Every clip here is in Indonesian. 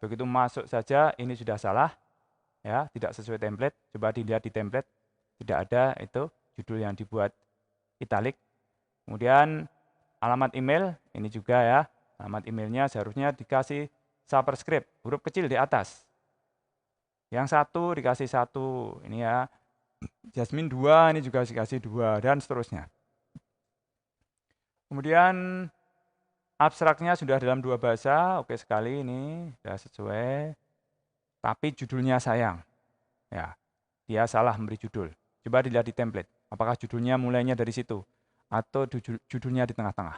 Begitu masuk saja ini sudah salah, ya, tidak sesuai template. Coba dilihat di template, tidak ada itu judul yang dibuat italik. Kemudian alamat email, ini juga ya, alamat emailnya seharusnya dikasih superscript, huruf kecil di atas. Yang satu dikasih 1, ini ya. Jasmine 2, ini juga dikasih 2, dan seterusnya. Kemudian abstraknya sudah dalam 2 bahasa, oke sekali ini, sudah sesuai. Tapi judulnya sayang, ya, dia salah memberi judul. Coba dilihat di template, apakah judulnya mulainya dari situ, atau judulnya di tengah-tengah.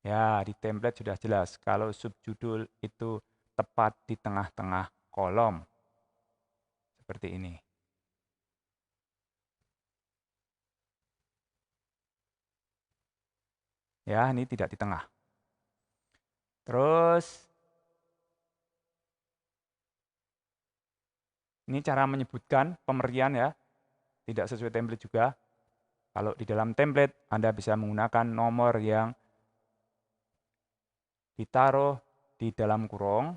Ya, di template sudah jelas, kalau subjudul itu tepat di tengah-tengah kolom. Seperti ini. Ya, ini tidak di tengah. Terus, ini cara menyebutkan pemberian ya, tidak sesuai template juga. Kalau di dalam template, Anda bisa menggunakan nomor yang ditaruh di dalam kurung,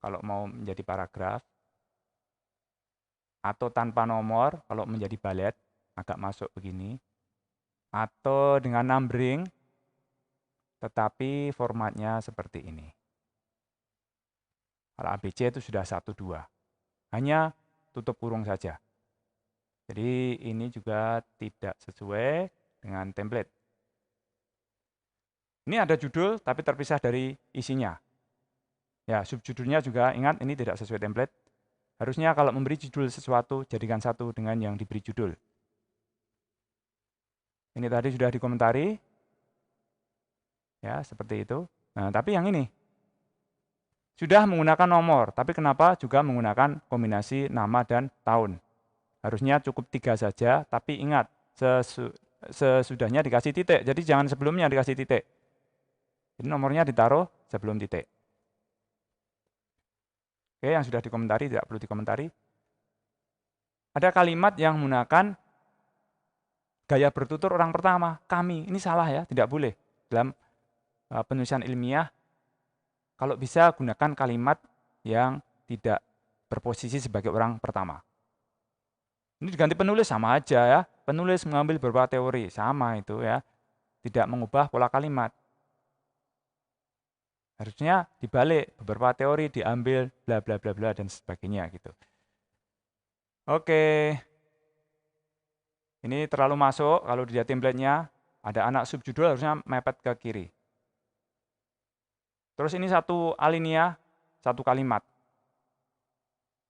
kalau mau menjadi paragraf, atau tanpa nomor, kalau menjadi balet, agak masuk begini, atau dengan numbering, tetapi formatnya seperti ini. Kalau ABC itu sudah 1, 2. Hanya tutup kurung saja. Jadi ini juga tidak sesuai dengan template. Ini ada judul tapi terpisah dari isinya. Ya, subjudulnya juga ingat ini tidak sesuai template. Harusnya kalau memberi judul sesuatu, jadikan satu dengan yang diberi judul. Ini tadi sudah dikomentari. Ya, seperti itu. Nah, tapi yang ini sudah menggunakan nomor, tapi kenapa juga menggunakan kombinasi nama dan tahun? Harusnya cukup 3 saja, tapi ingat, sesudahnya dikasih titik. Jadi jangan sebelumnya dikasih titik. Jadi nomornya ditaruh sebelum titik. Oke, yang sudah dikomentari tidak perlu dikomentari. Ada kalimat yang menggunakan gaya bertutur orang pertama, kami. Ini salah ya, tidak boleh. Dalam penulisan ilmiah, kalau bisa gunakan kalimat yang tidak berposisi sebagai orang pertama. Ini diganti penulis sama aja ya. Penulis mengambil beberapa teori, sama itu ya. Tidak mengubah pola kalimat. Harusnya dibalik, beberapa teori diambil, bla bla bla bla dan sebagainya gitu. Oke. Ini terlalu masuk, kalau dilihat template-nya, ada anak subjudul harusnya mepet ke kiri. Terus ini satu alinea, satu kalimat.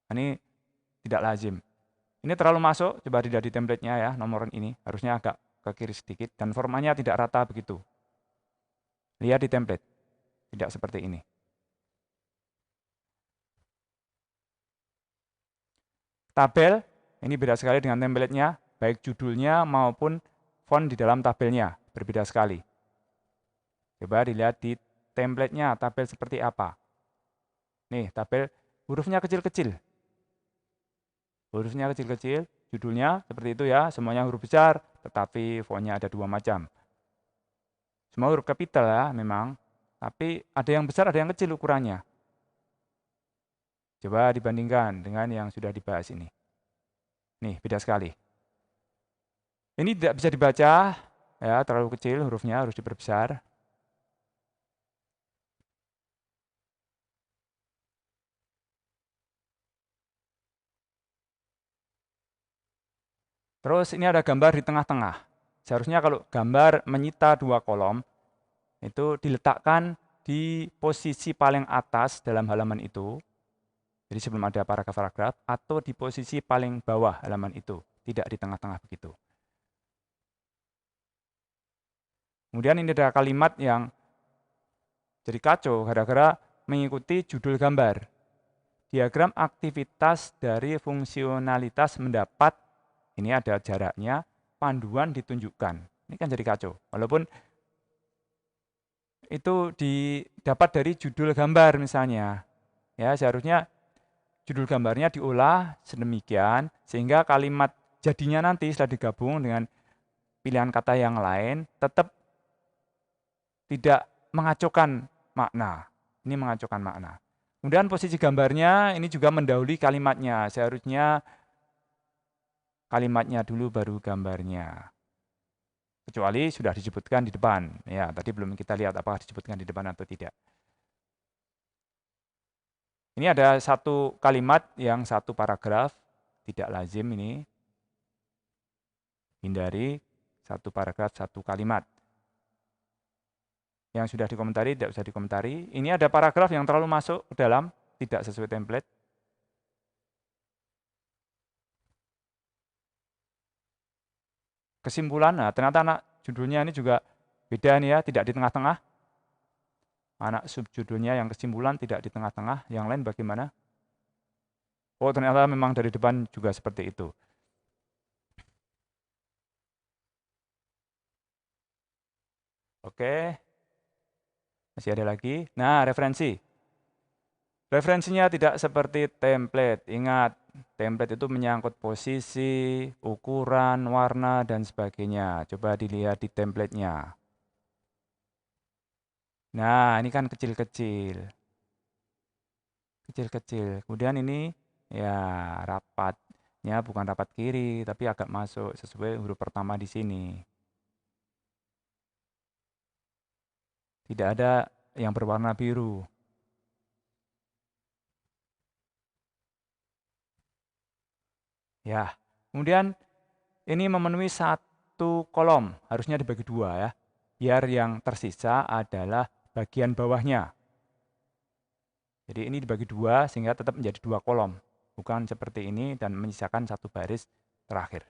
Ini tidak lazim. Ini terlalu masuk, coba dilihat di template-nya ya, nomor ini. Harusnya agak ke kiri sedikit, dan formanya tidak rata begitu. Lihat di template, tidak seperti ini. Tabel, ini beda sekali dengan template-nya, baik judulnya maupun font di dalam tabelnya, berbeda sekali. Coba dilihat di template-nya, tabel seperti apa. Nih, tabel hurufnya kecil-kecil. Hurufnya kecil-kecil, judulnya seperti itu ya, semuanya huruf besar, tetapi fontnya ada 2 macam. Semua huruf kapital ya memang, tapi ada yang besar, ada yang kecil ukurannya. Coba dibandingkan dengan yang sudah dibahas ini. Nih, beda sekali. Ini tidak bisa dibaca, ya terlalu kecil hurufnya, harus diperbesar. Terus ini ada gambar di tengah-tengah. Seharusnya kalau gambar menyita 2 kolom, itu diletakkan di posisi paling atas dalam halaman itu. Jadi sebelum ada paragraf-paragraf, atau di posisi paling bawah halaman itu, tidak di tengah-tengah begitu. Kemudian ini ada kalimat yang jadi kacau gara-gara mengikuti judul gambar. Diagram aktivitas dari fungsionalitas mendapat, ini ada jaraknya, panduan ditunjukkan. Ini kan jadi kacau. Walaupun itu didapat dari judul gambar misalnya. Ya, seharusnya judul gambarnya diolah sedemikian sehingga kalimat jadinya nanti setelah digabung dengan pilihan kata yang lain tetap tidak mengacaukan makna. Ini mengacukan makna. Kemudian posisi gambarnya ini juga mendahului kalimatnya. Seharusnya kalimatnya dulu baru gambarnya. Kecuali sudah disebutkan di depan. Ya, tadi belum kita lihat apakah disebutkan di depan atau tidak. Ini ada satu kalimat yang satu paragraf, tidak lazim ini. Hindari satu paragraf, satu kalimat. Yang sudah dikomentari, tidak usah dikomentari. Ini ada paragraf yang terlalu masuk ke dalam, tidak sesuai template. Kesimpulan, nah ternyata anak judulnya ini juga beda nih ya, tidak di tengah-tengah. Anak subjudulnya yang kesimpulan tidak di tengah-tengah, yang lain bagaimana? Oh ternyata memang dari depan juga seperti itu. Oke, masih ada lagi. Nah, referensi. Referensinya tidak seperti template. Ingat, template itu menyangkut posisi, ukuran, warna, dan sebagainya. Coba dilihat di templatenya. Nah, ini kan kecil-kecil. Kecil-kecil. Kemudian ini ya rapatnya bukan rapat kiri, tapi agak masuk sesuai huruf pertama di sini. Tidak ada yang berwarna biru. Ya, kemudian ini memenuhi satu kolom, harusnya dibagi dua ya. Biar yang tersisa adalah bagian bawahnya. Jadi ini dibagi dua sehingga tetap menjadi dua kolom. Bukan seperti ini dan menyisakan satu baris terakhir.